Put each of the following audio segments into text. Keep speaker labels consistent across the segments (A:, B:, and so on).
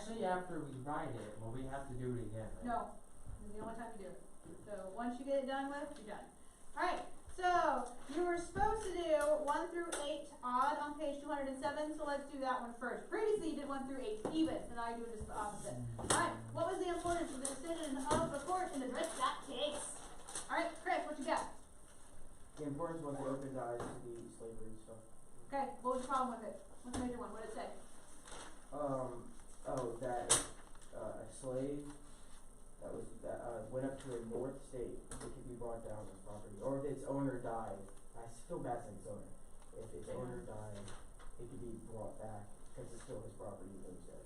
A: actually, after we write it, will we have to do it again? Right?
B: No, this is the only time you do it. So once you get it done with, you're done. Alright, so you were supposed to do 1 through 8 odd on page 207, so let's do that one first. Previously you did 1 through 8 even, and I do just the opposite. Alright, what was the importance of the decision of the court in the Dred Scott case? Alright, Chris, what you got?
C: The importance was they opened eyes to the slavery stuff.
B: Okay, what was the problem with it? What's the major one? What did it say?
C: That a slave that went up to a north state, it could be brought down as property. Or if its owner died, I feel bad saying its owner. If its owner died, it could be brought back because it's still his property, they said.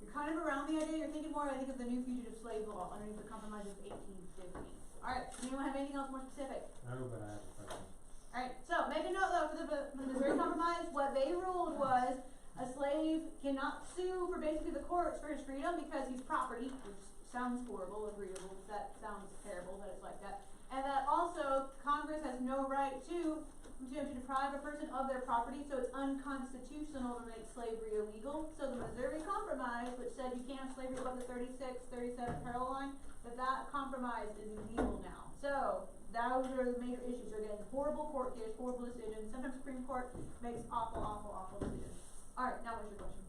B: You're kind of around the idea. You're thinking more, I think, of the new fugitive slave law underneath the Compromise of 1850. Alright, anyone have anything else more specific?
A: No, but I have a question.
B: Alright, so make a note though for the Missouri Compromise. What they ruled was a slave cannot sue for basically the courts for his freedom because he's property, which sounds horrible, agreeable. That sounds terrible that it's like that. And that also Congress has no right to deprive a person of their property, so it's unconstitutional to make slavery illegal. So the Missouri Compromise, which said you can't have slavery above the 36, 37 parallel line, that compromise is illegal now. So those are the major issues. They're getting horrible court case, horrible decisions. Sometimes Supreme Court makes awful, awful, awful decisions. Alright, now what's your question?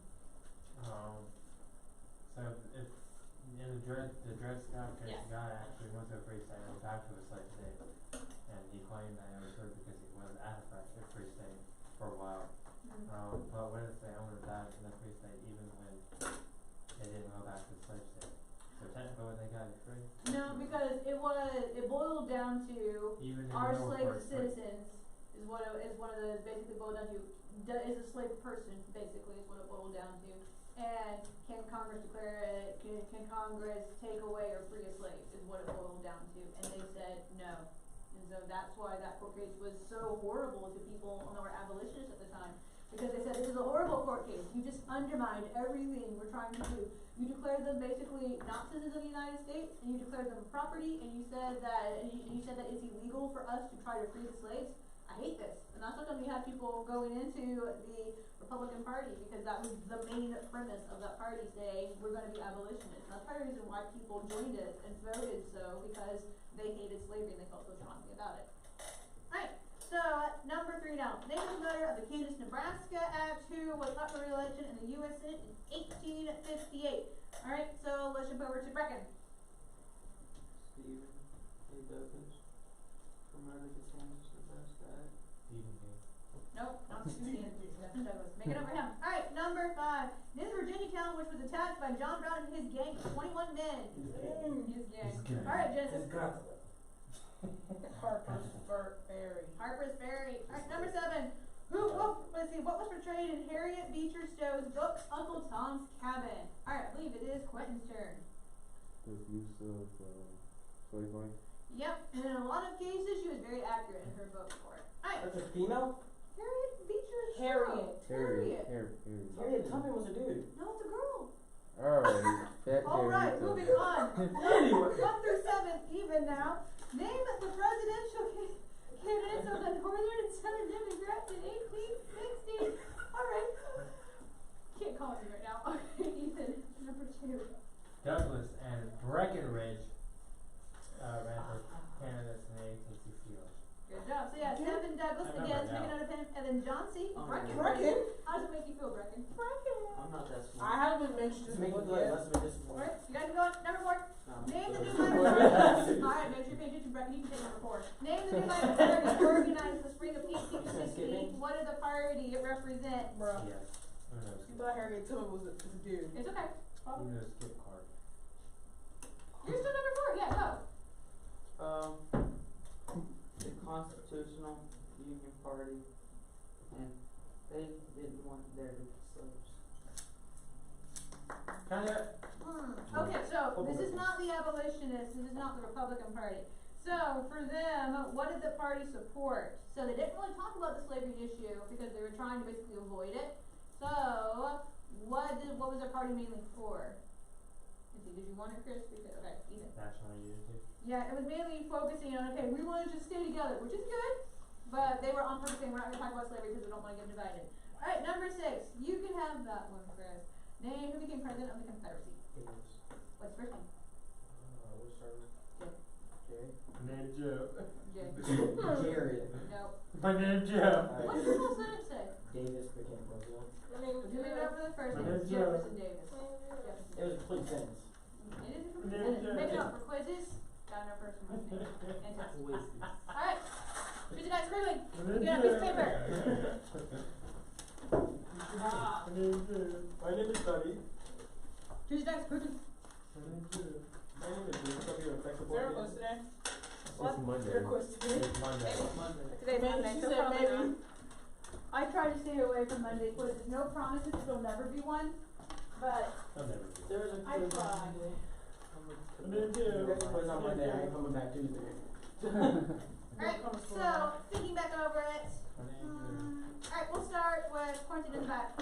A: So if in the Dred Scott case,
B: Yes.
A: the guy actually went to a free state and back to a slave state, and he claimed that it was hurt because he was at a free state for a while. But what if the owner died in the free state even when they didn't go back to the slave state? So technically they got it free?
B: No, because it boiled down to
A: Even
B: our
A: though
B: slave
A: we're free.
B: citizens is one of the basically boiled down to is a slave person basically is what it boiled down to. And can Congress declare it? Can Congress take away or free a slave? Is what it boiled down to, and they said no. And so that's why that court case was so horrible to people that were abolitionists at the time, because they said this is a horrible court case. You just undermined everything we're trying to do. You declared them basically not citizens of the United States, and you declared them property, and you said that it's illegal for us to try to free the slaves. I hate this, and that's something we had people going into the Republican Party because that was the main premise of that party, saying we're going to be abolitionists. And that's part of the reason why people joined it and voted so, because they hated slavery and they felt so strongly about it. Alright, so number 3 now. Name the voter of the Kansas-Nebraska Act who was up for re-election in the U.S. Senate in 1858. Alright, so let's jump over to Brecken.
D: Stephen A. Douglas from out of the Kansas-Nebraska Act.
A: Stephen King.
B: Nope, not Stephen Douglas. Make it up for him. Alright, number 5. Name the Virginia town which was attacked by John Brown and his gang of 21 men. His gang. Alright, Genesis.
E: Harper's Ferry.
B: Harper's Ferry. Alright, number 7. What was portrayed in Harriet Beecher Stowe's book, Uncle Tom's Cabin? Alright, I believe it is Quentin's turn.
F: The use of slavery.
B: Yep, and in a lot of cases, she was very accurate in her book for it. Alright,
C: That's a female?
B: Harriet Beecher Stowe.
E: Harriet.
C: Harriet Tubman was a dude.
B: No, it's a girl.
F: Alright.
B: Alright, moving on.
C: Anyway.
B: 1 through 7, even now. Name the presidential candidates of the Northern and Southern Democrats in 1860. Alright. Can't call me right now. Okay, Ethan, number 2.
A: Douglas and Breckinridge ran for candidates in the 1860s.
B: Good job. So yeah, Stephen Douglas
A: I
B: again,
A: remember
B: make
A: now.
B: another pen, and then John C.
D: Brecken.
E: Brecken?
B: How does it make you feel, Brecken?
D: I'm not that smart.
E: I haven't mentioned
C: Just
E: this
C: make it
E: one
C: like
E: yet.
C: less of a disappointment.
B: Alright, you guys are going. Number 4.
D: No.
B: Name the new minor. Alright, make sure you pay attention, Brecken. You can take number 4. Name the new minor party organized in the spring of 1860. What did the party represent?
E: Bruh.
A: Yes. Who knows?
E: You thought Harriet Tubman was a dude.
B: It's okay.
A: Who knows Skip Card?
B: You're still number 4. Yeah, go.
D: The Constitutional Union Party, and they didn't want there to be slaves.
B: Okay, so this is not the abolitionists, this is not the Republican Party. So for them, what did the party support? So they didn't really talk about the slavery issue because they were trying to basically avoid it. So what was their party mainly for? Let's see, did you want it, Chris? Okay, Ethan.
A: National unity.
B: Yeah, it was mainly focusing on, okay, we want to just stay together, which is good, but they were on purpose saying we're not going to talk about slavery because we don't want to get divided. Alright, number 6. You can have that one, Chris. Name who became president of the Confederacy.
C: Davis.
B: What's his first name?
C: We'll start with Jay.
A: My name's Joe.
B: Jay.
C: Jared.
B: No.
A: My name's Joe.
B: What does the whole sentence say?
C: Davis became president.
E: My name is
B: Give it up for the first
A: My
B: name.
A: name's Joe.
B: Jefferson Davis. Jefferson
C: It was a complete sentence.
B: It is a
A: My
B: complete
A: name's
B: sentence.
A: Joe.
B: Maybe not for quizzes. Got no first one. And tests. Alright. Who's the guy screaming?
A: My name's
B: Get a piece of
A: Joe.
B: paper.
A: My name's Joe.
G: My name is Buddy.
B: Who's the guy screaming?
A: My name's Joe.
G: My name is Luke. I'll be your effective
E: Is there a
G: board
E: quiz today?
F: It's Monday.
E: Is there a quiz today?
A: It's Monday.
D: Monday.
B: Today's
E: Maybe,
B: Monday,
E: she
B: so
E: said
B: probably
E: maybe.
B: not. I try to stay away from Monday quizzes. No promises, there'll never be one. But
A: I'll never do it.
D: There's a
B: I
D: quiz
B: tried.
D: on Monday.
A: My name's Joe.
C: Next quiz on Monday, I ain't coming back Tuesday.
B: alright, so thinking back over it.
A: My name's Joe.
B: Alright, we'll start with Quentin in the back.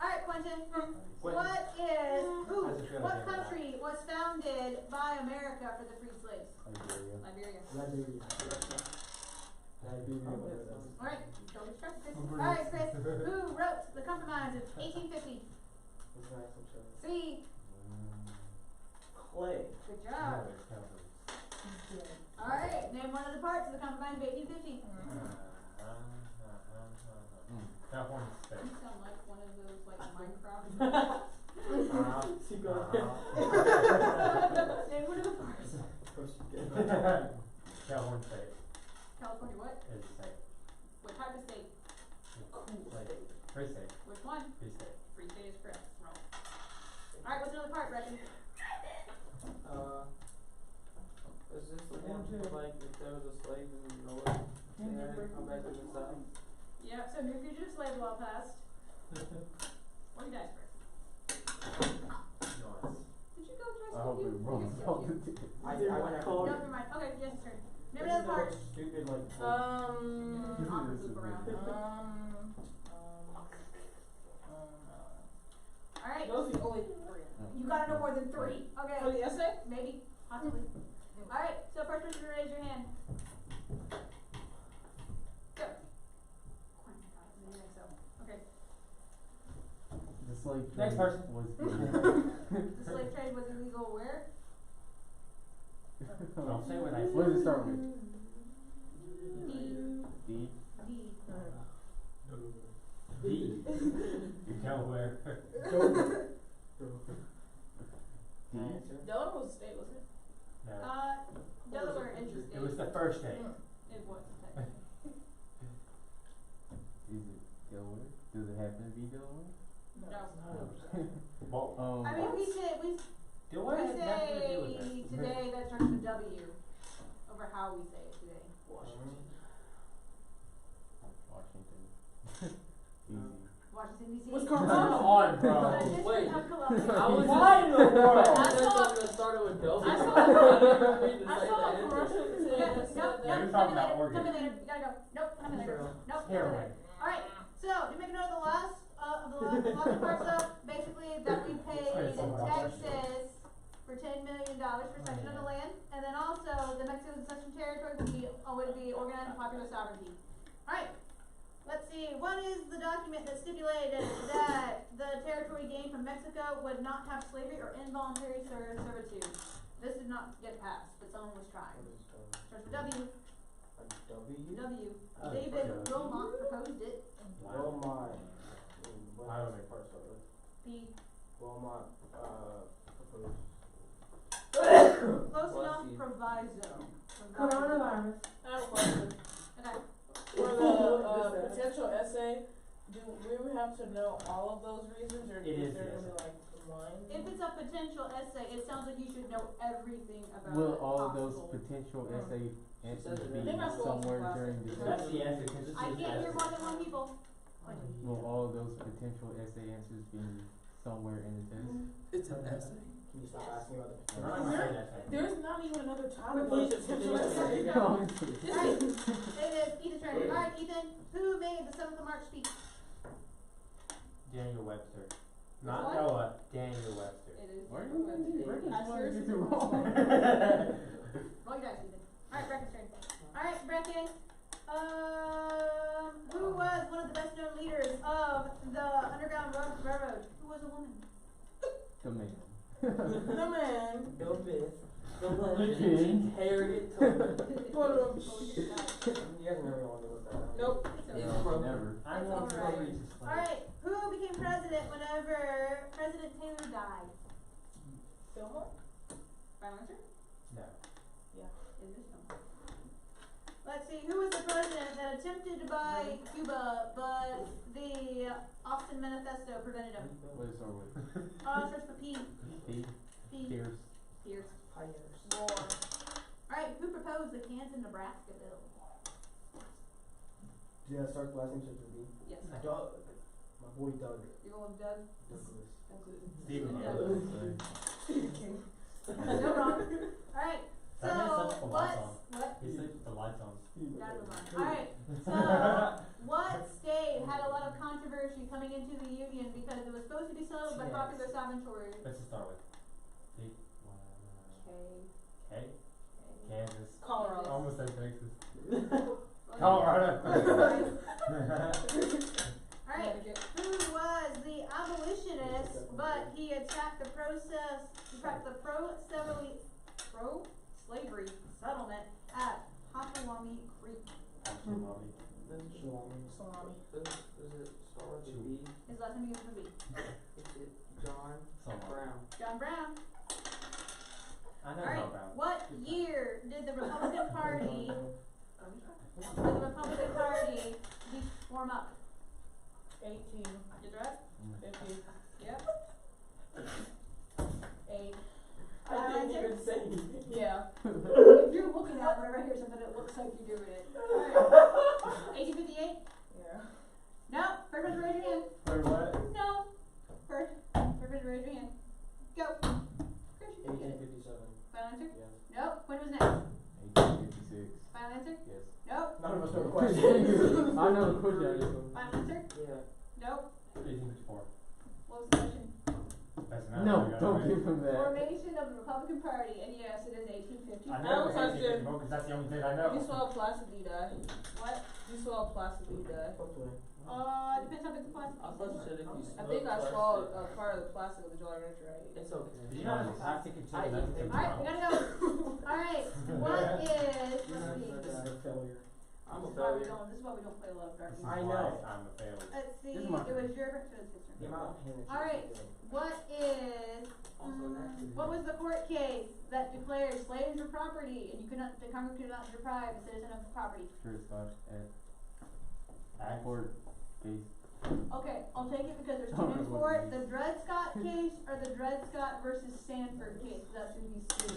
B: Alright, Quentin.
A: Quentin.
B: What is
A: How's it feel
B: what
A: to hear that?
B: country was founded by America for the free slaves?
F: Liberia.
B: Liberia.
C: Liberia.
B: Alright, don't get stressed, Chris. Alright, Chris. Who wrote the Compromise of 1850? C.
C: Clay.
B: Good job. Alright, name one of the parts of the Compromise of 1850.
A: California State.
B: You sound like one of those like Minecraft.
C: Keep going.
B: Name one of the parts.
A: California State
B: California what?
A: is a state.
B: What type of state?
A: Like, free state.
B: Which one?
A: Free state.
B: Free state is correct. Wrong. Alright, what's another part, Brecken?
D: Is this the one, like, if there was a slave in the north, they had to come back to the south?
B: Yeah, so new fugitive slave law passed. What do you guys first?
A: Nice.
B: Did you go try
F: I hope
B: you?
F: it's wrong.
B: Yes, you did.
C: I
B: No,
C: went after.
B: never mind. Okay, yes, turn. Name another part.
C: Stupid like.
B: I'll just loop around. Alright,
E: Those are the only three.
B: you gotta know more than three.
E: For
B: Okay,
E: the essay?
B: maybe, possibly. Alright, so first person to raise your hand. Go. Quentin got it, I think so. Okay.
F: The slave
A: Next
F: trade
A: person.
F: was
B: The slave trade was illegal where?
A: Don't say what I said.
F: What does it start with?
B: D.
F: D.
B: D.
A: D. Delaware.
F: D.
E: Delaware was a state, wasn't it?
A: No.
B: Delaware interstate.
A: It was the first state.
B: It was technically.
F: Is it Delaware? Does it happen to be Delaware?
B: No.
A: Well,
B: I mean, we say
A: Delaware has nothing to do with
B: say
A: it.
B: today that starts with a W over how we say it today.
F: Washington. Easy.
B: Washington DC.
E: Wisconsin.
A: Come on, bro.
D: Wait.
B: Of Columbia.
D: I was
A: Why in the world?
E: I
D: That's
E: saw-
D: something that started with W.
E: I saw- I saw a commercial
B: Yeah,
E: today that said
B: nope,
A: Yeah,
E: that.
A: you're
B: nope,
A: talking
B: tell me
A: about
B: later, tell me
A: Oregon.
B: later, you gotta go. Nope, tell me later. Nope, tell me
A: Heroin.
B: later. Alright, so, you make a note of the last parts of, basically, that we paid Texas for $10 million for section of the land, and then also the Mexican Concession Territory would be organized popular sovereignty. Alright, let's see, what is the document that stipulated that the territory gained from Mexico would not have slavery or involuntary servitude? This did not get passed, but someone was trying. Starts with W. W. David Wilmot proposed it.
C: Wilmot.
A: I don't know.
B: P.
C: Wilmot, proposed.
B: Close
D: Bless
B: enough
D: you.
B: proviso.
E: Coronavirus. I have a question.
B: Okay.
E: For the potential essay, do we have to know all of those reasons, or
A: It is
E: is there
A: the
E: gonna be like one?
B: If it's a potential essay, it sounds like you should know everything about
F: Will
B: it
F: all of those
B: possible.
F: potential essay answers
D: said it
F: be
D: really
E: well.
F: somewhere during the
A: That's
F: test?
A: the answer, because this
B: I
A: is
B: can't hear
A: the
B: more than one people.
F: Will all of those potential essay answers be somewhere in the test?
G: It's an essay.
C: Can you stop asking about the
A: I'm not gonna say that thing.
E: There's not even another topic.
C: Please,
E: for potential
C: please,
E: essay.
C: please.
B: Alright, it is Ethan's turn. Alright, Ethan, who made the 7th of March speech?
A: Daniel Webster. Not
B: What?
A: Noah, Daniel Webster.
B: It is.
F: Why are you making me break it?
E: I seriously
F: You're
E: don't
F: wrong.
B: Roll your dice, Ethan. Alright, Brecken's turn. Alright, Brecken. Who was one of the best known leaders of the Underground Railroad? Who was a woman?
F: The man.
E: The man.
D: Go myth. The
F: King.
D: legend. Harriet Tubman.
E: Photo.
C: You guys never want to look that up.
E: Nope.
D: It's
F: No,
D: from
F: never.
A: I know
B: It's
A: it's
B: alright.
A: already just like.
B: Alright, who became president whenever President Taylor died?
E: Fillmore?
B: Final answer?
A: No.
B: Is this no? Let's see, who was the president that attempted to buy Cuba, but the Austin Manifesto prevented him?
F: What is our with?
B: Starts with P.
F: P.
B: P.
F: Pierce.
B: Pierce.
E: Pioneers.
B: War. Alright, who proposed the Kansas-Nebraska bill?
C: Yeah, start the last name starts with D.
B: Yes.
C: Doug. My boy Doug.
B: You going with Doug?
C: Douglas.
A: Stephen
B: Yeah.
A: Douglas.
B: No wrong. Alright,
A: That man slept with
B: so
A: the
B: what?
A: lights on.
B: What?
A: He sleeps with the lights on.
B: That's a lie. Alright, so what state had a lot of controversy coming into the union because it was supposed to be settled by
C: Yes.
B: popular sovereignty?
A: Let's just start with P.
B: Okay.
A: K. Kansas.
E: Colorado.
A: Almost said Texas.
B: Colorado.
A: Colorado.
B: Alright, who was the abolitionist, but he attacked the pro-slavery settlement at Potawatomi Creek?
A: Absolutely.
E: Salami.
D: Does it start with a B?
B: His last name begins with a B.
D: Is it John
A: Salami.
D: Brown?
B: John Brown.
A: I know
B: Alright,
A: about.
B: what year did the Republican Party form up?
E: 18.
B: Get right?
E: 50.
B: Yep.
E: 8.
B: I didn't even
C: say anything.
E: Yeah.
B: If you're looking at it, whenever I hear something, it looks like you're doing it. Alright. 1858?
E: Yeah.
B: No. First person raise your hand.
A: Wait, what?
B: No. First person raise your hand. Go. Christian.
C: 1857.
B: Final answer?
C: Yes.
B: Nope. When was next?
F: 1856.
B: Final answer?
F: Yes.
B: Nope.
C: None of us know the question.
F: I know the question. I just don't.
B: Final answer?
D: Yeah.
B: Nope.
A: 1854.
B: What was the question?
A: That's an
F: No,
A: answer,
F: don't
A: right?
F: give him that.
B: Formation of the Republican Party, and yes, it is 1850.
A: I
E: I
A: know
E: was like,
A: 1854 because that's the only thing I know.
E: You swallow placidly die.
B: What?
E: You swallow placidly die.
C: Hopefully.
B: Depends how big the plastic
D: I thought you said if you
E: I
D: smoke
E: think I
D: plastic-
E: swallowed part of the plastic of the Jolly Rancher, right?
D: It's okay.
A: Did you know there's a plastic and
D: I
A: chicken
D: eat
A: nuggets
D: them.
A: in
B: Alright, we gotta go. Alright, what is, let's see.
C: This is a failure.
D: I'm a
B: This is why we
D: failure.
B: don't, this is why we don't play a lot of dark
A: This is
B: games.
C: I
A: why
C: know.
A: I'm a failure.
B: Let's see,
F: This is my
B: it was your turn, so it's his
C: The
B: turn.
C: amount of pain that
B: Alright. What is,
D: Also naturally.
B: what was the court case that declared slaves were property and you could not, the Congress could not deprive a citizen of property?
F: Sure, Scott.
A: Ag.
F: Court case.
B: Okay, I'll take it because there's two names for it, the Dred Scott case or the Dred Scott versus Sanford case, that's who he's suing.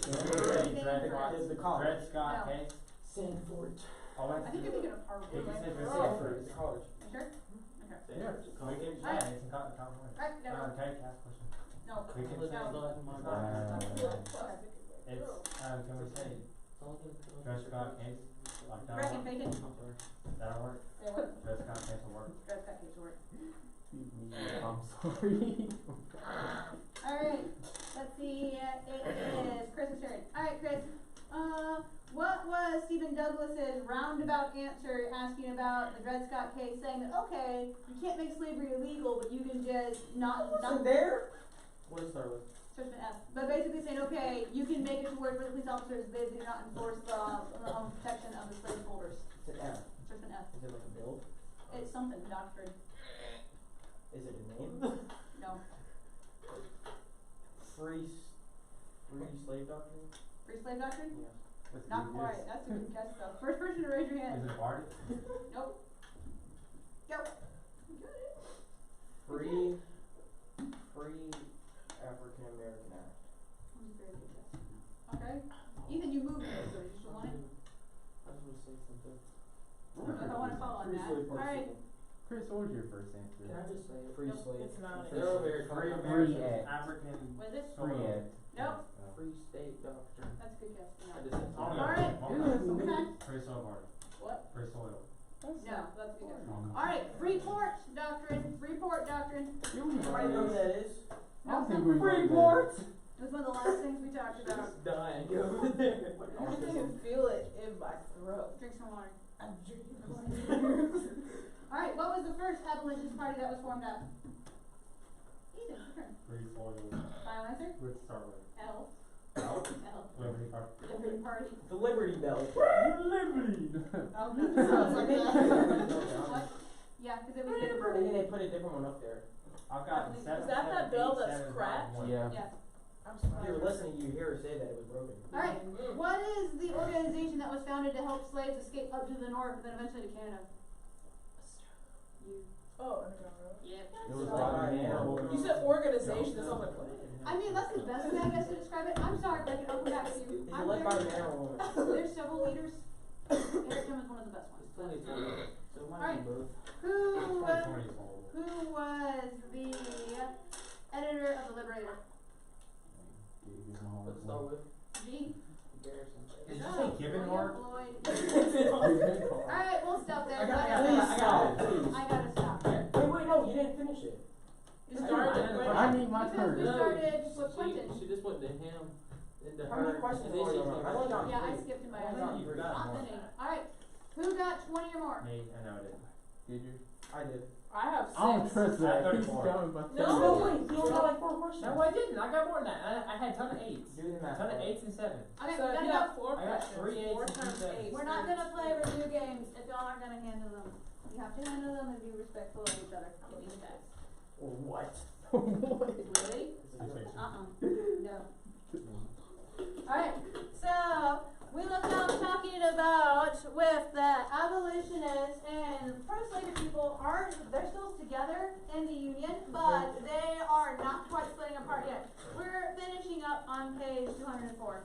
A: Dred Scott.
C: Is the college.
A: Dred Scott
B: No.
A: case.
C: Sanford.
A: Oh,
B: I think you're thinking of Harvard,
A: Did you
B: right?
A: say Dred
B: Oh,
A: Sanford?
C: It's college.
B: you sure? Okay.
A: Yeah, we can,
B: Alright.
A: yeah, it's in California.
B: Alright, we gotta go.
A: Okay, ask question.
B: No.
A: We can
D: Look
A: say,
D: at that in my
A: Uh,
D: mind.
A: it's, can we say Dred Scott case? Like that
B: Reckon,
A: one?
B: bacon.
A: That'll work?
B: Say what?
A: Dred Scott case will work?
B: Dred Scott case will work.
F: I'm sorry.
B: Alright, let's see, it is Chris's turn. Alright, Chris, what was Stephen Douglas's roundabout answer asking about the Dred Scott case, saying that, okay, you can't make slavery illegal, but you can just not
C: there? What does it start with?
B: Starts with an F. But basically saying, okay, you can make it to work for the police officers, but they do not enforce the protection of the slaveholders.
C: It's an F.
B: Starts with an F.
C: Is it like a bill?
B: It's something, doctrine.
C: Is it a name?
B: No.
C: Free slave doctrine?
B: Free slave doctrine?
C: Yes.
F: That's
B: Not
F: good
B: quite.
F: guess.
B: That's a good guess though. First person to raise your
A: Is
B: hand.
A: it a party?
B: Nope. Go.
C: Free African American Act.
B: Very good guess. Okay. Ethan, you moved it, so you still want it?
D: I was gonna say something.
B: I don't know if I wanna follow on
C: Free
B: that.
C: slave
B: Alright.
F: Chris, what was your first answer?
D: Can I just say it?
C: Free
B: Nope.
C: slave.
E: It's not.
C: Free
D: They're
C: slave.
D: very
A: Free
D: common.
A: American,
F: Act.
A: African.
B: What is it?
F: Free
A: soil.
F: Act.
B: Nope.
D: Free state doctrine.
B: That's a good guess.
D: I
B: No.
D: just said
A: Oh,
D: something.
A: no.
B: Alright. Okay.
A: Free soil party.
B: What?
A: Free soil.
B: No, that's a good guess.
F: Um,
B: Alright, Freeport doctrine. Freeport doctrine.
F: you was
C: Everybody know who that is?
F: I don't think we
C: Freeport!
B: It was one of the last things we talked about.
D: Just dying over there.
E: I can feel it in my throat.
B: Drink some water.
E: I'm drinking water.
B: Alright, what was the first abolitionist party that was formed up? Ethan, your turn.
A: Free soil.
B: Final answer?
A: With start with.
B: L.
A: L.
B: L.
A: Liberty Park.
B: Liberty Party.
C: The Liberty Bell.
A: Liberty!
B: Okay.
C: Sounds like
B: What? Yeah, cause it was
C: And
B: different.
C: then they put a different one up there.
A: I've gotten
B: Is
A: seven.
E: that
A: seven,
E: bell
A: eight,
E: that's
A: seven,
E: cracked?
A: one.
F: Yeah.
B: Yeah.
E: I'm
C: If you were
E: surprised.
C: listening, you hear her say that it was broken.
B: Alright, what is the organization that was founded to help slaves escape up to the north and then eventually to Canada? You.
E: Oh, Underground Railroad.
B: Yep.
F: It was
C: Right.
F: Rodney Mann.
E: You said organization, that's all like, what?
B: I mean, that's the best way I guess to describe it. I'm sorry, but I'll come back to you.
C: He's
B: I'm
C: led by a
B: very-
C: man or a woman.
B: There's several leaders. Eric Kim is one of the best ones.
C: So it might
B: Alright.
C: be both.
B: Who was
A: 2020 is horrible.
B: the editor of the Liberator?
D: Let's start with
B: G.
D: Garrison.
A: Did you
B: No,
A: say Gibbon Mark?
B: William Lloyd. Alright, we'll stop there.
A: I got it.
C: Please stop, please.
B: I gotta stop.
C: Wait, no, you didn't finish it.
B: You
D: I
B: started
D: didn't-
B: with
F: I need my
B: because
F: turn.
B: we
D: No,
B: started with Quentin.
D: She just went to him, then to
C: How
D: her.
C: many questions
D: and then
C: were
D: she
C: there?
D: came
C: I only got
B: Yeah, I
C: three.
B: skipped in my
C: Oh,
B: other.
C: no,
A: You forgot
B: Not
A: more.
B: many. Alright, who got 20 or more?
A: Me, I know it is.
F: Did you?
C: I did.
E: I have 6.
F: I don't trust that.
A: I
F: He's
A: 34.
F: going by
E: No.
C: No, wait, you only got like 4 questions.
A: No, I didn't. I got more than that. I had a ton of eights.
C: Do the
A: A
C: math.
A: ton of eights and sevens.
B: Okay,
E: So
B: we
E: if
B: gotta
E: you
B: go.
E: have 4
A: I got
E: questions,
A: 3 eights
E: 4
A: and 2
E: times
A: sevens.
E: 8.
B: We're not gonna play review games if y'all aren't gonna handle them. You have to handle them and be respectful of each other. Give me the facts.
C: Or what?
B: Really?
C: Is it good?
B: No. Alright, so we looked up talking about with the abolitionists and pro-slavery people they're still together in the Union, but they are not quite splitting apart yet. We're finishing up on page 204.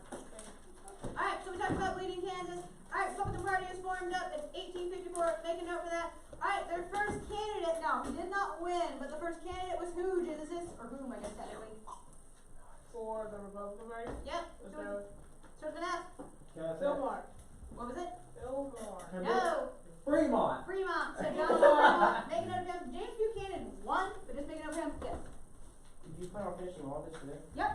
B: Alright, so we talked about Bleeding Kansas. Alright, Republican Party is formed up. It's 1854. Make a note for that. Alright, their first candidate, now, he did not win, but the first candidate was who, Genesis? Or whom, I guess, technically.
E: For the Republican Party?
B: Yep.
E: Was
B: Starts
E: that
B: with an F.
A: Can I say?
E: Fillmore?
B: What was it?
E: Fillmore.
B: No.
A: Fremont.
B: Fremont. So John Fremont. Make a note of him. James Buchanan won, but just make a note of him. Yes.
C: Did you plan on finishing all this today?
B: Yep.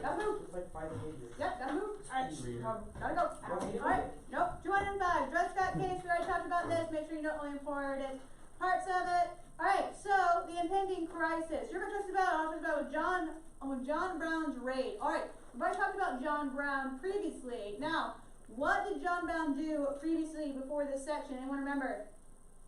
B: Gotta move.
C: It's like 5 pages.
B: Yep. Gotta move.
E: Alright,
A: Reader.
B: Gotta go.
C: Want me to
B: Alright. Nope. 205. Dred Scott case. We already talked about this. Make sure you know only important parts of it. Alright. So the impending crisis. You're gonna talk about. I'll talk about John Brown's raid. Alright. We've already talked about John Brown previously. Now, what did John Brown do previously before this section? Anyone remember?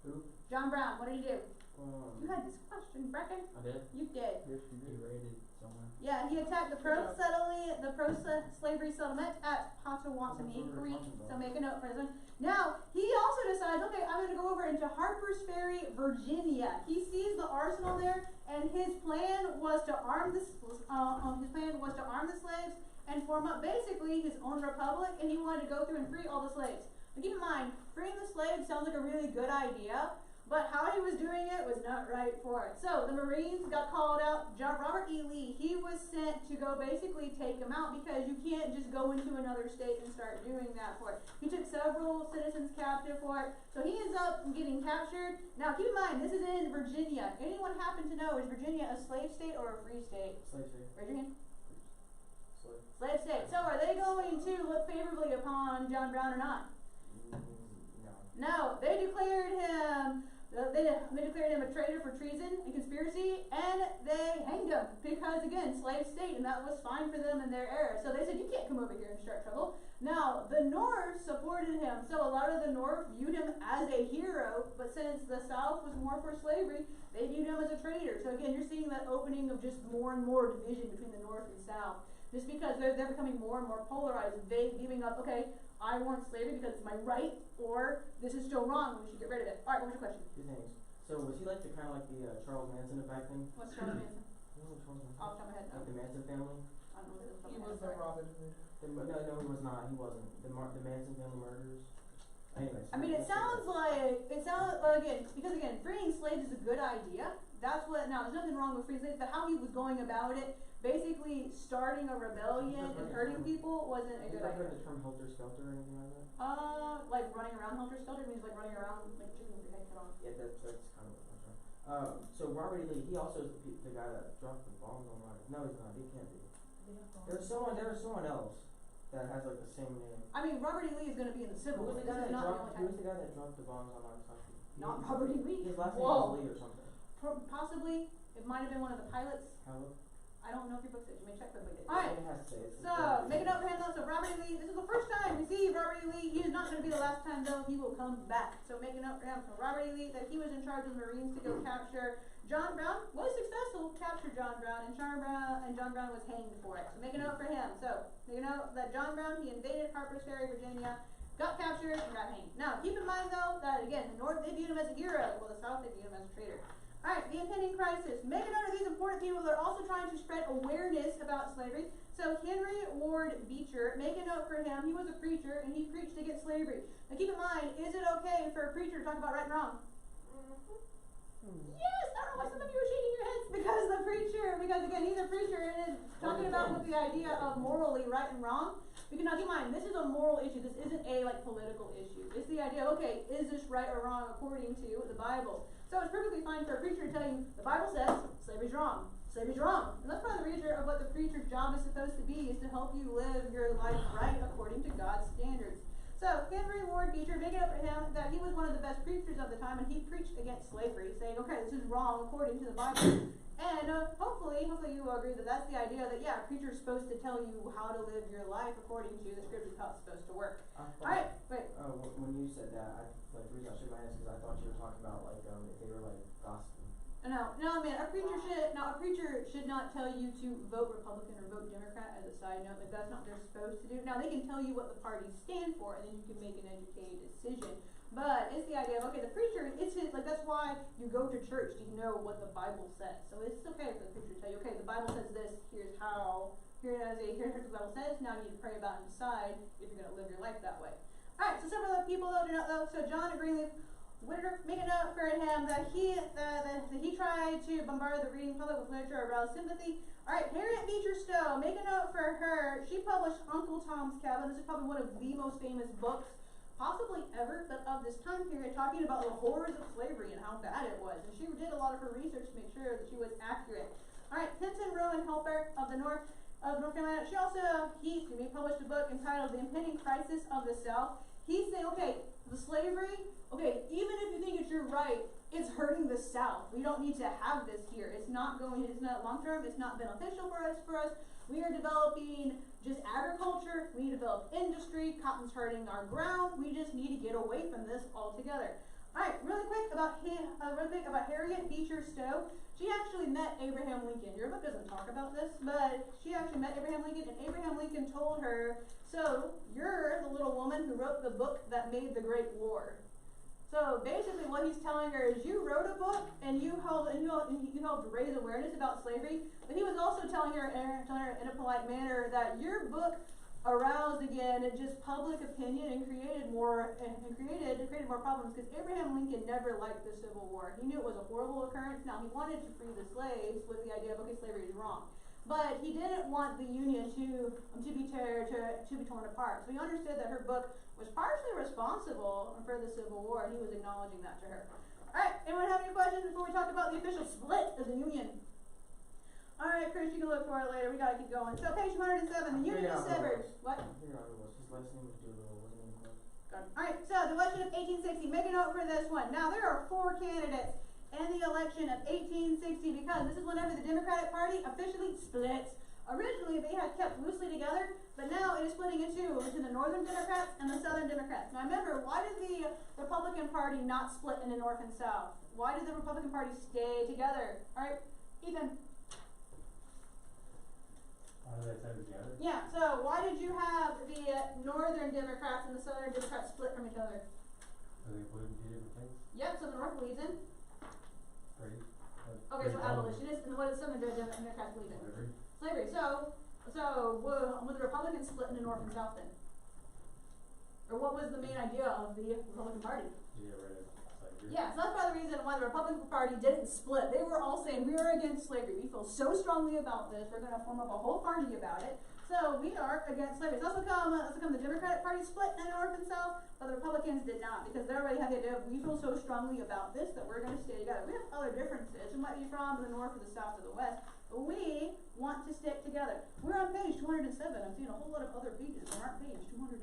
C: Who?
B: John Brown. What did he do? You
C: You
B: had this question, Brecken.
D: I did.
B: You did.
F: Yes, you did.
C: rated somewhere.
B: Yeah, he attacked the pro-slavery settlement at Pottawatomie Creek. So make a note for this one. Now, he also decides, okay, I'm going to go over into Harper's Ferry, Virginia. He sees the arsenal there, and his plan was to arm the slaves and form up basically his own republic, and he wanted to go through and free all the slaves. But keep in mind, freeing the slaves sounds like a really good idea, but how he was doing it was not right for it. So the Marines got called out. Robert E. Lee, he was sent to go basically take them out because you can't just go into another state and start doing that for it. He took several citizens captive for it. So he ends up getting captured. Now keep in mind, this is in Virginia. Anyone happen to know, is Virginia a slave state or a free state?
C: Slave state.
B: Raise your hand.
C: Slave.
B: Slave state. So are they going to look favorably upon John Brown or not?
C: No.
B: No, they declared him a traitor for treason and conspiracy, and they hanged him because, again, slave state, and that was fine for them in their era. So they said, you can't come over here and start trouble. Now, the North supported him, so a lot of the North viewed him as a hero, but since the South was more for slavery, they viewed him as a traitor. So again, you're seeing that opening of just more and more division between the North and South, just because they're becoming more and more polarized, they giving up, okay, I want slavery because it's my right, or this is still wrong, we should get rid of it. Alright, what was your question?
C: 2 things. So was he like the kind of like the Charles Manson of back then?
B: What's Charles Manson?
C: You know Charles Manson?
B: Off the top of my head, no.
C: Like the Manson family?
B: I don't know what it is off
E: He
B: the
E: was
B: top of
E: the
B: my head, sorry.
E: Robin Hood.
C: No, he was not. He wasn't. The Manson family murders. Anyways.
B: I mean, it sounds again, because again, freeing slaves is a good idea. That's what, now, there's nothing wrong with freeing slaves, but how he was going about it, basically starting a rebellion and hurting people wasn't a
C: Have you
B: good
C: ever heard
B: idea.
C: the term helter skelter or anything like that?
B: Like running around helter skelter means like running around like chicken with your head cut off.
C: Yeah, that's kind of what I'm trying. So Robert E. Lee, he also is the guy that dropped the bombs on Ryan. No, he's not. He can't be. There was someone else that has like the same name.
B: I mean, Robert E. Lee is going to be in the
C: Who
B: civil
C: was
B: war.
C: the guy
B: This is
C: that
B: not
C: dropped?
B: the
C: Who
B: only
C: was the guy that dropped the bombs on Nagasaki?
B: Not Robert E. Lee.
C: His last name
E: Whoa.
C: was Lee or something.
B: Possibly. It might have been one of the pilots.
C: How?
B: I don't know if your book says. You may check the book. Alright.
C: It has to say it's.
B: So, make it up for him though. So, Robert E. Lee, this is the first time we see Robert E. Lee. He is not going to be the last time though. He will come back. So, make it up for him. So, Robert E. Lee, that he was in charge of the Marines to go capture John Brown, was successful, captured John Brown, and John Brown was hanged for it. So, make a note for him. So, make a note that John Brown, he invaded Harper's Ferry, Virginia, got captured, and got hanged. Now, keep in mind though, that again, the North, they viewed him as a hero, while the South, they viewed him as a traitor. Alright, the impending crisis. Make a note of these important people that are also trying to spread awareness about slavery. So Henry Ward Beecher, make a note for him. He was a preacher and he preached against slavery. Now keep in mind, is it okay for a preacher to talk about right and wrong? Yes, I don't know why some of you are shaking your heads because again, he's a preacher and is talking about with the idea of morally right and wrong. Because now keep in mind, this is a moral issue. This isn't a political issue. It's the idea of, okay, is this right or wrong according to the Bible? So it's perfectly fine for a preacher to tell you, the Bible says slavery's wrong. Slavery's wrong. And that's part of the reason of what the preacher's job is supposed to be, is to help you live your life right according to God's standards. So Henry Ward Beecher, make it up for him that he was one of the best preachers of the time, and he preached against slavery, saying, okay, this is wrong according to the Bible. And hopefully you will agree that that's the idea that, yeah, a preacher is supposed to tell you how to live your life according to the scriptures, how it's supposed to work. Alright, wait.
C: When you said that, the reason I shook my head is because I thought you were talking about if they were gospel.
B: No, man, a preacher should not tell you to vote Republican or vote Democrat as a side note. That's not what they're supposed to do. Now, they can tell you what the parties stand for, and then you can make an educated decision. But it's the idea of, okay, the preacher, it's his, that's why you go to church, to know what the Bible says. So it's okay for the preacher to tell you, okay, the Bible says this, here's what the Bible says, now you need to pray about and decide if you're going to live your life that way. Alright, so several other people though, do not know. So John Greenleaf Whittier, make a note for him that he tried to bombard the reading public with literature, arouse sympathy. Alright, Harriet Beecher Stowe, make a note for her. She published Uncle Tom's Cabin. This is probably one of the most famous books, possibly ever, but of this time period, talking about the horrors of slavery and how bad it was. And she did a lot of her research to make sure that she was accurate. Alright, Kenton Rowan Helper of North Carolina. She also, he published a book entitled The Impending Crisis of the South. He's saying, okay, the slavery, okay, even if you think it's your right, it's hurting the South. We don't need to have this here. It's not long term, it's not beneficial for us. We are developing just agriculture, we need to develop industry, cotton's hurting our ground, we just need to get away from this altogether. Alright, really quick about Harriet Beecher Stowe. She actually met Abraham Lincoln. Your book doesn't talk about this, but she actually met Abraham Lincoln, and Abraham Lincoln told her, so you're the little woman who wrote the book that made the Great War. So basically what he's telling her is, you wrote a book and you helped raise awareness about slavery, but he was also telling her in a polite manner that your book aroused again just public opinion and created more problems, because Abraham Lincoln never liked the Civil War. He knew it was a horrible occurrence. Now he wanted to free the slaves with the idea of, okay, slavery is wrong, but he didn't want the Union to be torn apart. So he understood that her book was partially responsible for the Civil War, and he was acknowledging that to her. Alright, anyone have any questions before we talk about the official split of the Union? Alright, Chris, you can look for it later. We gotta keep going. So, page 107, the Union is severed. What?
C: I figured out who it was. His last name was Doolittle, wasn't he?
B: Alright, so the election of 1860. Make a note for this one. Now, there are 4 candidates in the election of 1860 because this is whenever the Democratic Party officially splits. Originally, they had kept loosely together, but now it is splitting into the Northern Democrats and the Southern Democrats. Now, remember, why did the Republican Party not split into North and South? Why did the Republican Party stay together? Alright, Ethan.
A: How do they stay together?
B: Yeah, so why did you have the Northern Democrats and the Southern Democrats split from each other?
A: So they believe in 2 different things?
B: Yep, so the North believes in.
A: Great.
B: Okay, so abolitionists, and what does Southern Democrats believe in? Slavery. So were the Republicans split into North and South then? Or what was the main idea of the Republican Party?
A: To get rid of slavery.
B: Yeah, so that's part of the reason why the Republican Party didn't split. They were all saying, we are against slavery. We feel so strongly about this, we're going to form up a whole party about it. So we are against slavery. So that's become the Democratic Party split in North and South, but the Republicans did not, because they already had the idea of, we feel so strongly about this that we're going to stay together. We have other differences. We might be from the North or the South or the West, but we want to stick together. We're on page 207. I'm seeing a whole lot of other pages. We're on page 207.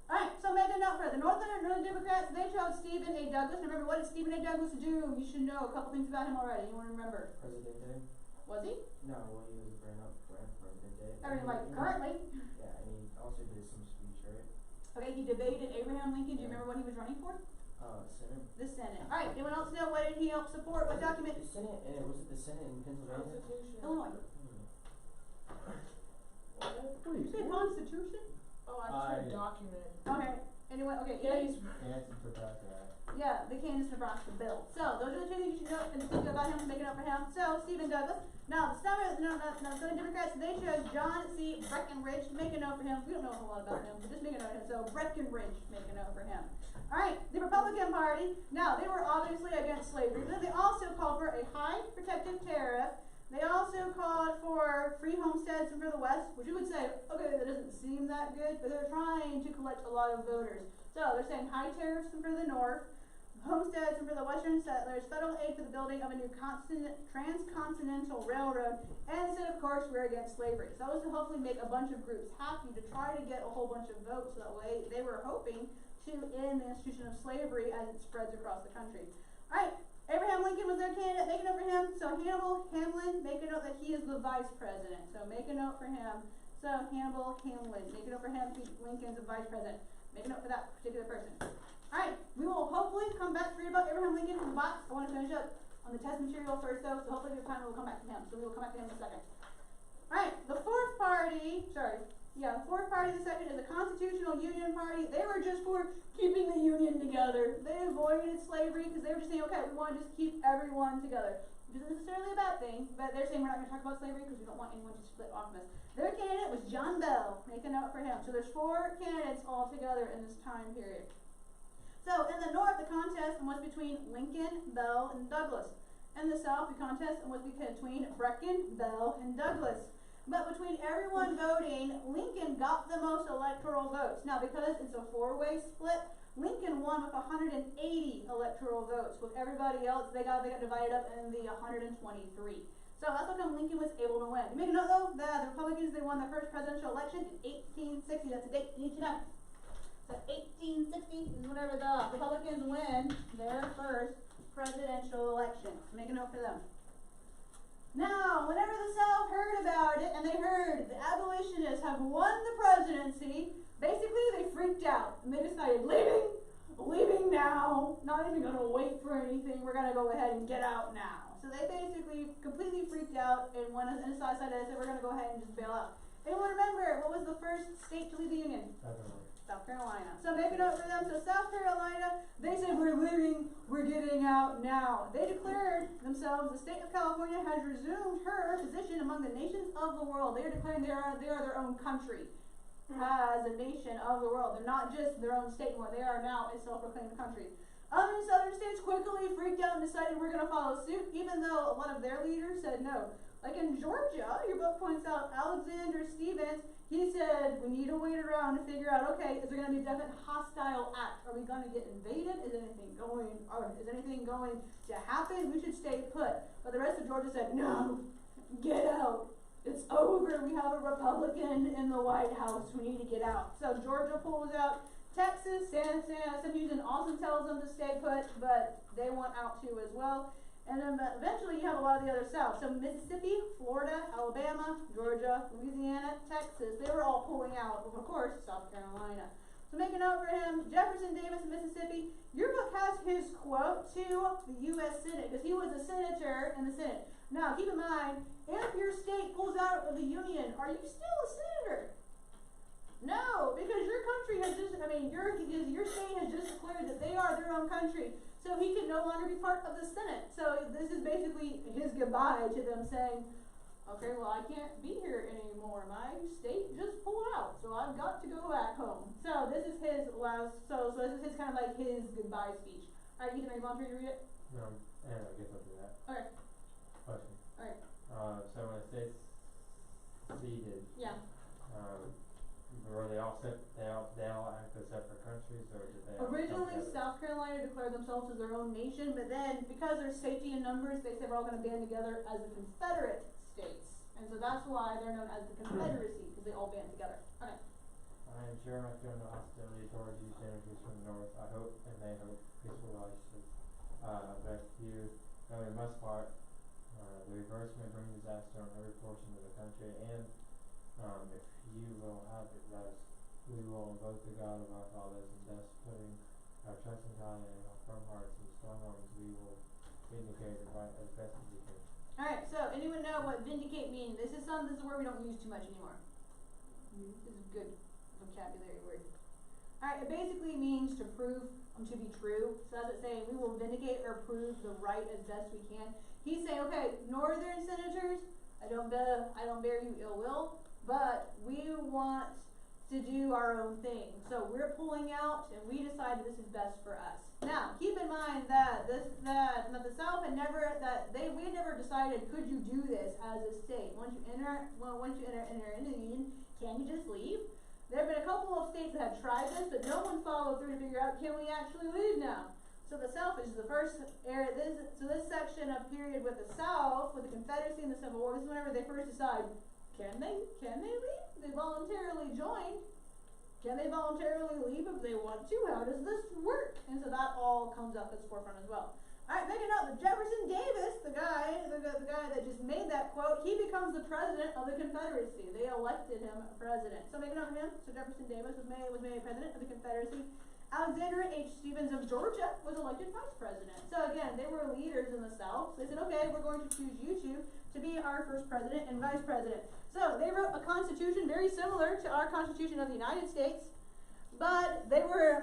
B: Alright, so make a note for the Northern Democrats, they chose Stephen A. Douglas. Remember, what did Stephen A. Douglas do? You should know a couple things about him already. You wanna remember?
C: Presidente?
B: Was he?
C: No, well, he was ran for Presidente.
B: I mean, like, currently.
C: Yeah, and he also did some speech, right?
B: Okay, he debated Abraham Lincoln. Do you remember what he was running for?
C: Senate.
B: The Senate. Alright, anyone else know what did he help support? What document?
C: The Senate, was it the Senate in Pennsylvania?
E: Constitution.
B: Illinois.
E: What?
B: Did you say Constitution?
E: Oh, I said document.
B: Okay, anyone, okay,
E: Yeah,
B: he's,
E: he's
A: Kansas Nebraska Act.
B: yeah, the Kansas Nebraska bill. So, those are the two things you should know and think about him, make it up for him. So, Stephen Douglas. Now, the Southern Democrats, they chose John C. Breckinridge. Make a note for him. We don't know a whole lot about him, but just make a note of him. So, Breckinridge, make a note for him. Alright, the Republican Party. Now, they were obviously against slavery, but they also called for a high protective tariff. They also called for free homesteads for the West, which you would say, okay, that doesn't seem that good, but they're trying to collect a lot of voters. So they're saying high tariffs for the North, homesteads for the Western settlers, federal aid for the building of a new transcontinental railroad, and said, of course, we're against slavery. So that was to hopefully make a bunch of groups happy to try to get a whole bunch of votes. So that way they were hoping to end the institution of slavery as it spreads across the country. Alright. Abraham Lincoln was their candidate, make a note for him. So Hannibal Hamlin, make a note that he is the vice president. So make a note for him. So Hannibal Hamlin, make a note for him. Lincoln's the vice president. Make a note for that particular person. Alright, we will hopefully come back to read about Abraham Lincoln in the box. I want to finish up on the test material first though, so hopefully we have time, we'll come back to him. So we will come back to him in a second. Alright, the fourth party of the second is the Constitutional Union Party. They were just for keeping the Union together. They avoided slavery because they were just saying, okay, we want to just keep everyone together. Which isn't necessarily a bad thing, but they're saying we're not going to talk about slavery because we don't want anyone to split off from us. Their candidate was John Bell. Make a note for him. So there's 4 candidates all together in this time period. So in the North, the contest was between Lincoln, Bell, and Douglas. In the South, the contest was between Brecken, Bell, and Douglas. But between everyone voting, Lincoln got the most electoral votes. Now, because it's a 4-way split, Lincoln won with 180 electoral votes. With everybody else, they got divided up in the 123. So that's how come Lincoln was able to win. You make a note though that the Republicans, they won their first presidential election in 1860. That's a date you need to know. So 1860 is whenever the Republicans win their first presidential election. Make a note for them. Now, whenever the South heard about it, and they heard the abolitionists have won the presidency, basically they freaked out, and they decided, leaving now, not even gonna wait for anything, we're gonna go ahead and get out now. So they basically completely freaked out, and went and decided, they said, we're gonna go ahead and just bail out. Anyone remember, what was the first state to leave the Union? South Carolina. So make a note for them. So South Carolina, they said we're leaving, we're getting out now. They declared themselves, the state of California has resumed her position among the nations of the world. They are declaring they are their own country as a nation of the world. They're not just their own state anymore. They are now a self-proclaimed country. Other southern states quickly freaked out and decided we're going to follow suit, even though a lot of their leaders said no. Like in Georgia, your book points out, Alexander Stephens, he said, we need to wait around to figure out, okay, is there going to be a definite hostile act? Are we going to get invaded? Is anything going to happen? We should stay put. But the rest of Georgia said, no, get out. It's over. We have a Republican in the White House. We need to get out. So Georgia pulls out. Texas, San Houston also tells them to stay put, but they want out too as well. And then eventually you have a lot of the other South. So Mississippi, Florida, Alabama, Georgia, Louisiana, Texas, they were all pulling out, of course, South Carolina. So make a note for him, Jefferson Davis, Mississippi. Your book has his quote to the U.S. Senate, because he was a senator in the Senate. Now, keep in mind, if your state pulls out of the Union, are you still a senator? No, because your country has just, your state has just declared that they are their own country. So he can no longer be part of the Senate. So this is basically his goodbye to them saying, okay, well, I can't be here anymore. My state just pulled out, so I've got to go back home. So this is his last, so this is his kind of like his goodbye speech. All right, Ethan, are you volunteering to read it?
A: No, I guess I'll do that.
B: Okay.
A: Question.
B: Alright.
A: So when it says ceded,
B: Yeah.
A: were they all act as separate countries, or did they all come
B: Originally,
A: together?
B: South Carolina declared themselves as their own nation, but then because there's safety in numbers, they said we're all going to band together as the Confederate States. And so that's why they're known as the Confederacy, because they all band together. Okay.
A: I am sure not feeling no hostility towards you senators from the north. I hope and they hope peaceful relationships. But you know in most part, the reverse may bring disaster on every portion of the country, and if you will have it, thus we will invoke the God of our fathers, and thus putting our trust in God and our firm hearts and strong arms, we will vindicate the right as best as we can.
B: Alright, so anyone know what vindicate means? This is a word we don't use too much anymore. This is a good vocabulary word. Alright, it basically means to prove to be true. So as it's saying, we will vindicate or prove the right as best we can. He's saying, okay, northern senators, I don't bear you ill will, but we want to do our own thing. So we're pulling out and we decided this is best for us. Now, keep in mind that the South had never we had never decided could you do this as a state. Once you enter into the union, can you just leave? There have been a couple of states that have tried this, but no one followed through to figure out, can we actually leave now? So the South is the first area, this section of period with the South, with the Confederacy and the Civil War, this is whenever they first decide, can they leave? They voluntarily joined. Can they voluntarily leave if they want to? How does this work? And so that all comes up at the forefront as well. Alright, make a note that Jefferson Davis, the guy that just made that quote, he becomes the president of the Confederacy. They elected him president. So make a note of him. So Jefferson Davis was made president of the Confederacy. Alexander H. Stephens of Georgia was elected vice president. So again, they were leaders in the South. So they said, okay, we're going to choose you two to be our first president and vice president. So they wrote a constitution very similar to our Constitution of the United States. But they were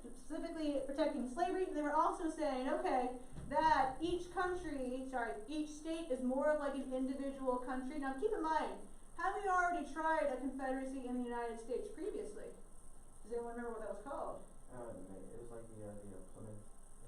B: specifically protecting slavery, and they were also saying, okay, that each state is more of like an individual country. Now keep in mind, have you already tried a confederacy in the United States previously? Does anyone remember what that was called?
C: It was like the Plymouth.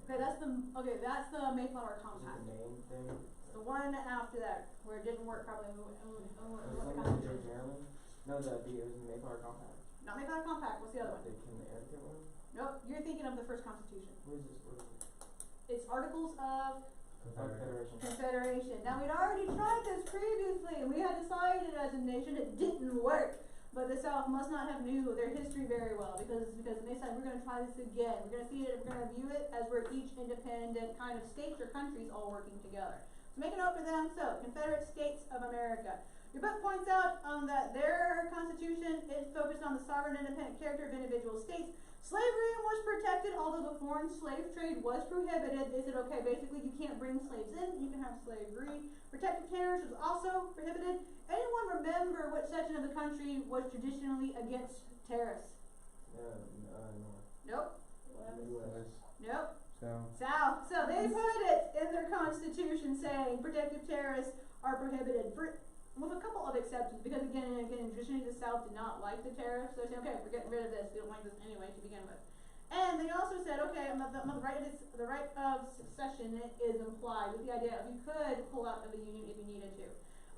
B: Okay, that's the Mayflower
C: Was
B: Compact.
C: it the main thing?
B: The one after that, where it didn't work properly.
C: It was like the Maryland? No, it was the Mayflower Compact.
B: Not Mayflower Compact, what's the other one?
C: The Connecticut one?
B: Nope, you're thinking of the first Constitution.
C: What is this? What is it?
B: It's Articles of
C: Confederation.
B: Confederation. Now we'd already tried this previously, and we had decided as a nation it didn't work. But the South must not have knew their history very well, because they said we're going to try this again. We're going to see it. We're going to view it as we're each independent kind of states or countries all working together. So make a note for them. So Confederate States of America. Your book points out that their constitution is focused on the sovereign independent character of individual states. Slavery was protected, although the foreign slave trade was prohibited. They said, okay, basically you can't bring slaves in, you can have slavery. Protective tariffs was also prohibited. Anyone remember what section of the country was traditionally against tariffs?
C: No.
B: Nope.
C: US.
B: Nope.
F: So,
B: South. So they put it in their constitution saying protective tariffs are prohibited. With a couple of exceptions, because again, traditionally the South did not like the tariffs, so they said, okay, we're getting rid of this, we don't like this anyway to begin with. And they also said, okay, the right of succession is implied, with the idea that you could pull out of the Union if you needed to.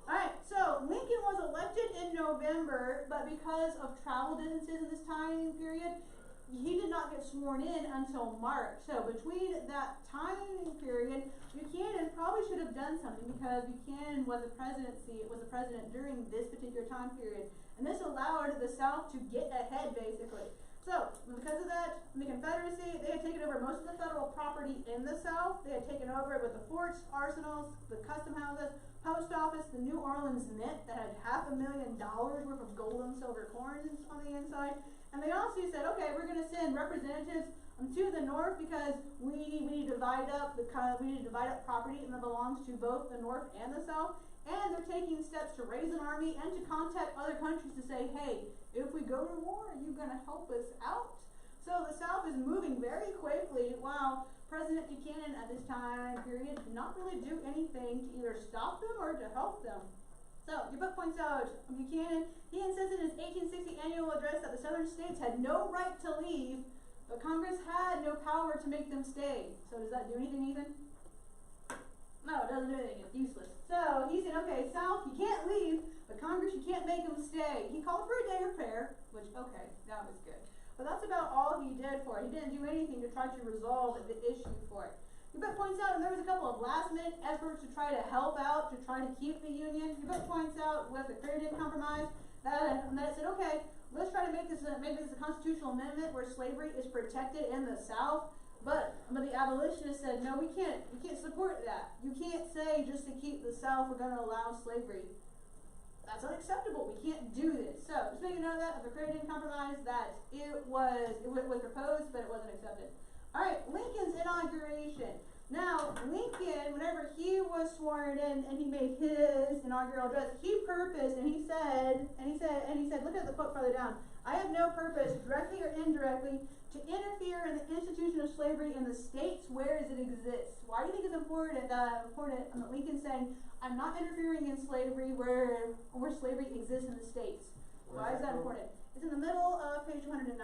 B: Alright, so Lincoln was elected in November, but because of travel distances in this time period, he did not get sworn in until March. So between that time period, Buchanan probably should have done something, because Buchanan was the president during this particular time period. And this allowed the South to get ahead, basically. So, because of that, the Confederacy, they had taken over most of the federal property in the South. They had taken over it with the forts, arsenals, the custom houses, post office, the New Orleans Mint that had $500,000 worth of gold and silver coins on the inside. And they also said, okay, we're going to send representatives to the north, because we need to divide up property that belongs to both the north and the south. And they're taking steps to raise an army and to contact other countries to say, hey, if we go to war, are you going to help us out? So the South is moving very quickly, while President Buchanan at this time period did not really do anything to either stop them or to help them. So, your book points out Buchanan, he insisted in his 1860 annual address that the southern states had no right to leave, but Congress had no power to make them stay. So does that do anything, Ethan? No, it doesn't do anything. It's useless. So he said, okay, South, you can't leave, but Congress, you can't make them stay. He called for a day of prayer, which, okay, that was good. But that's about all he did for it. He didn't do anything to try to resolve the issue for it. Your book points out, and there was a couple of last-minute efforts to try to help out, to try to keep the Union. Your book points out with the Crittenden Compromise that it said, okay, let's try to make this a constitutional amendment where slavery is protected in the South. But the abolitionists said, no, we can't support that. You can't say just to keep the South we're going to allow slavery. That's unacceptable. We can't do this. So just make a note of that, of the Cranian Compromise, that it was proposed, but it wasn't accepted. All right, Lincoln's inauguration. Now, Lincoln, whenever he was sworn in and he made his inaugural address, he purposed and he said, look at the quote farther down. I have no purpose, directly or indirectly, to interfere in the institution of slavery in the states where it exists. Why do you think it's important that Lincoln saying, I'm not interfering in slavery where slavery exists in the states? Why is that important? It's in the middle of page 109.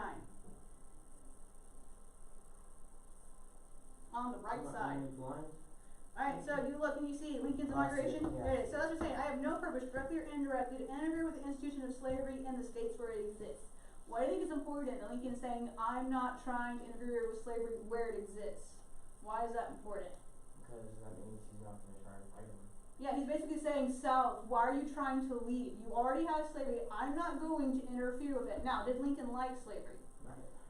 B: On the right side. Alright, so you look and you see Lincoln's inauguration.
C: Yeah.
B: There it is. So that's what I'm saying. I have no purpose, directly or indirectly, to interfere with the institution of slavery in the states where it exists. Why do you think it's important that Lincoln is saying, I'm not trying to interfere with slavery where it exists? Why is that important?
C: Because that means he's not going to try to fight him.
B: Yeah, he's basically saying, South, why are you trying to leave? You already have slavery. I'm not going to interfere with it. Now, did Lincoln like slavery?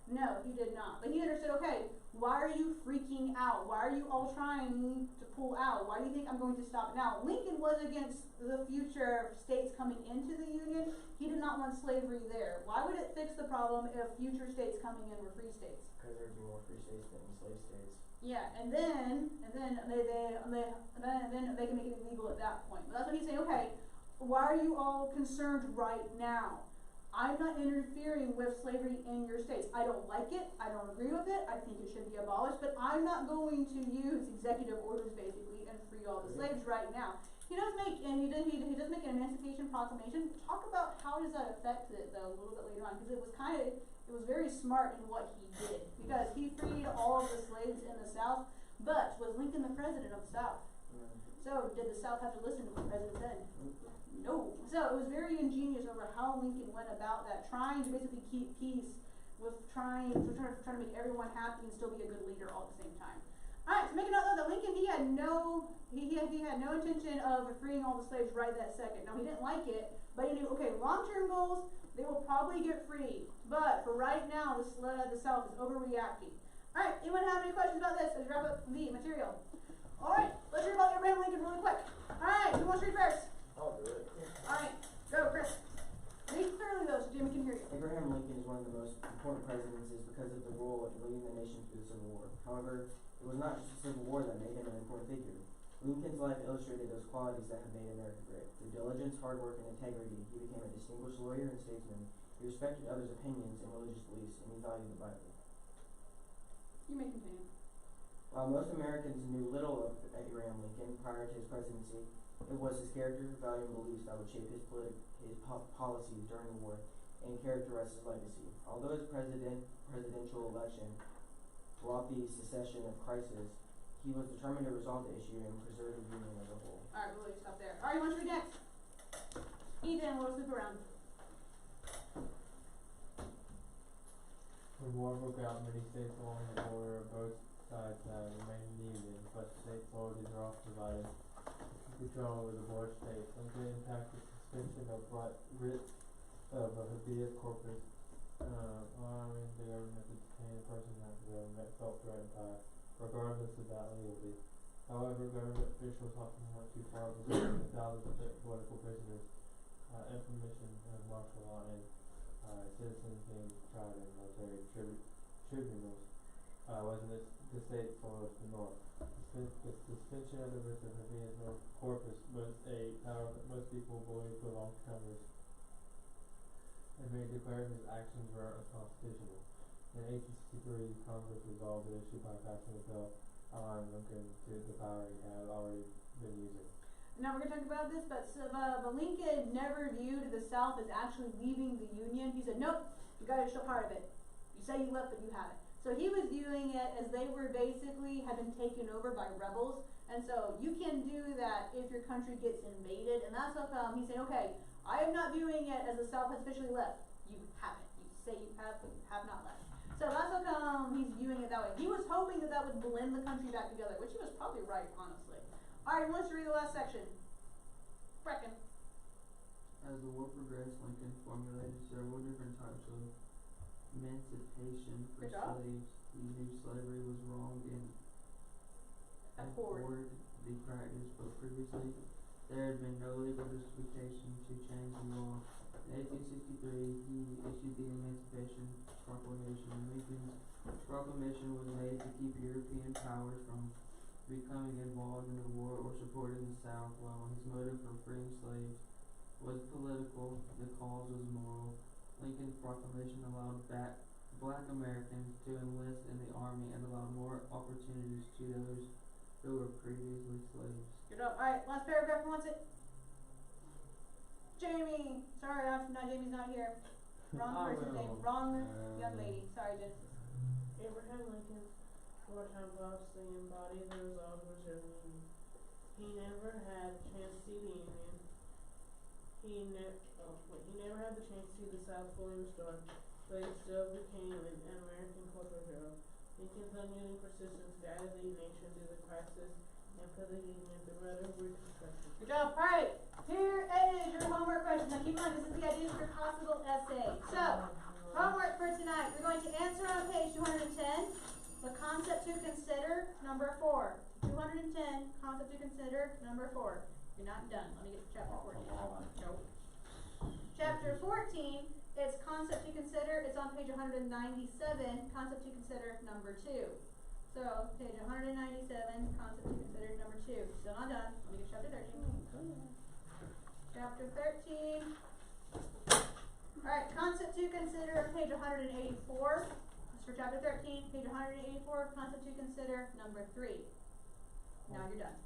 B: No, he did not. But he understood, okay, why are you freaking out? Why are you all trying to pull out? Why do you think I'm going to stop it? Now, Lincoln was against the future states coming into the Union. He did not want slavery there. Why would it fix the problem if future states coming in were free states?
C: Because there'd be more free states than enslaved states.
B: Yeah, and then they can make it illegal at that point. But that's what he's saying, okay, why are you all concerned right now? I'm not interfering with slavery in your states. I don't like it. I don't agree with it. I think it should be abolished. But I'm not going to use executive orders basically and free all the slaves right now. He does make an Emancipation Proclamation. Talk about how does that affect it though a little bit later on, because it was very smart in what he did, because he freed all of the slaves in the South. But was Lincoln the president of the South? So did the South have to listen to what the president said? No. So it was very ingenious over how Lincoln went about that, trying to basically keep peace with trying to make everyone happy and still be a good leader all at the same time. Alright, so make a note though that Lincoln, he had no intention of freeing all the slaves right that second. Now he didn't like it, but he knew, okay, long-term goals, they will probably get freed. But for right now, the South is overreacting. Alright, anyone have any questions about this as we wrap up the material? Alright, let's hear about Abraham Lincoln really quick. Alright, who wants to read first?
C: I'll do it.
B: Alright, go, Chris. Read clearly though so Jimmy can hear you.
C: Abraham Lincoln is one of the most important presidents because of the role in leading the nation through the Civil War. However, it was not just the Civil War that made him an important figure. Lincoln's life illustrated those qualities that have made America great. Through diligence, hard work, and integrity, he became a distinguished lawyer and statesman. He respected others' opinions and religious beliefs, and he valued the Bible.
B: You may continue.
C: While most Americans knew little of Abraham Lincoln prior to his presidency, it was his character, value, and beliefs that would shape his policies during the war and characterize his legacy. Although his presidential election brought the secession of crisis, he was determined to resolve the issue and preserve the Union as a whole.
B: Alright, we'll stop there. Alright, who wants to read next? Ethan, we'll loop around.
A: When war broke out, many states along the border of both sides remained in the Union, but states slowly draw provided control over the border states. Lincoln impacted suspension of writ of a habeas corpus, allowing the government to detain a person that the government felt threatened by, regardless of that legality. However, government officials often went too far, releasing thousands of political prisoners, information of martial law, and citizens being tried in military tribunals. Whether the state follows the North. The suspension of the writ of habeas corpus was a power that most people believed belonged to Congress, and made declared his actions were unconstitutional. In 1863, Congress resolved the issue by passing a bill allowing Lincoln to the power he had already been using.
B: Now we're going to talk about this, but Lincoln never viewed the South as actually leaving the Union. He said, nope, you guys are still part of it. You say you left, but you haven't. So he was viewing it as they were basically had been taken over by rebels, and so you can do that if your country gets invaded, and that's how come he said, okay, I am not viewing it as the South has officially left. You haven't. You say you have, but you have not left. So that's how come he's viewing it that way. He was hoping that that would blend the country back together, which he was probably right, honestly. Alright, let's read the last section. Brecken.
D: As the war progressed, Lincoln formulated several different types of emancipation for
B: Good job.
D: slaves. He knew slavery was wrong and
B: Abhorred.
D: the practice, but previously there had been no legal justification to change the law. In 1863, he issued the Emancipation Proclamation. Lincoln's proclamation was made to keep European powers from becoming involved in the war or supporting the South. While his motive for freeing slaves was political, the cause was moral. Lincoln's proclamation allowed black Americans to enlist in the army and allowed more opportunities to those who were previously slaves.
B: Good job. Alright, last paragraph, who wants it? Jamie! Sorry, Jamie's not here. Wrong
F: I
B: person's name,
F: will.
B: wrong young lady. Sorry, Genesis.
E: Abraham Lincoln, wartime boss, embodied the resolve of the Union. He never had a chance to see the Union. He never had the chance to see the South fully restored, but he still became an American cultural hero. Lincoln's unyielding persistence guided the nation through the crisis and put the Union at the road of Reconstruction.
B: Good job. Alright, here is your homework question. Now keep in mind, this is the ideas for possible essay. So, homework for tonight. We're going to answer on page 210, the concept to consider, number 4. 210, concept to consider, number 4. You're not done. Let me get to chapter 14. Nope. Chapter 14, it's concept to consider. It's on page 197, concept to consider, number 2. So, page 197, concept to consider, number 2. Still not done. Let me get to chapter 13. Chapter 13. Alright, concept to consider, page 184. That's for chapter 13. Page 184, concept to consider, number 3. Now you're done.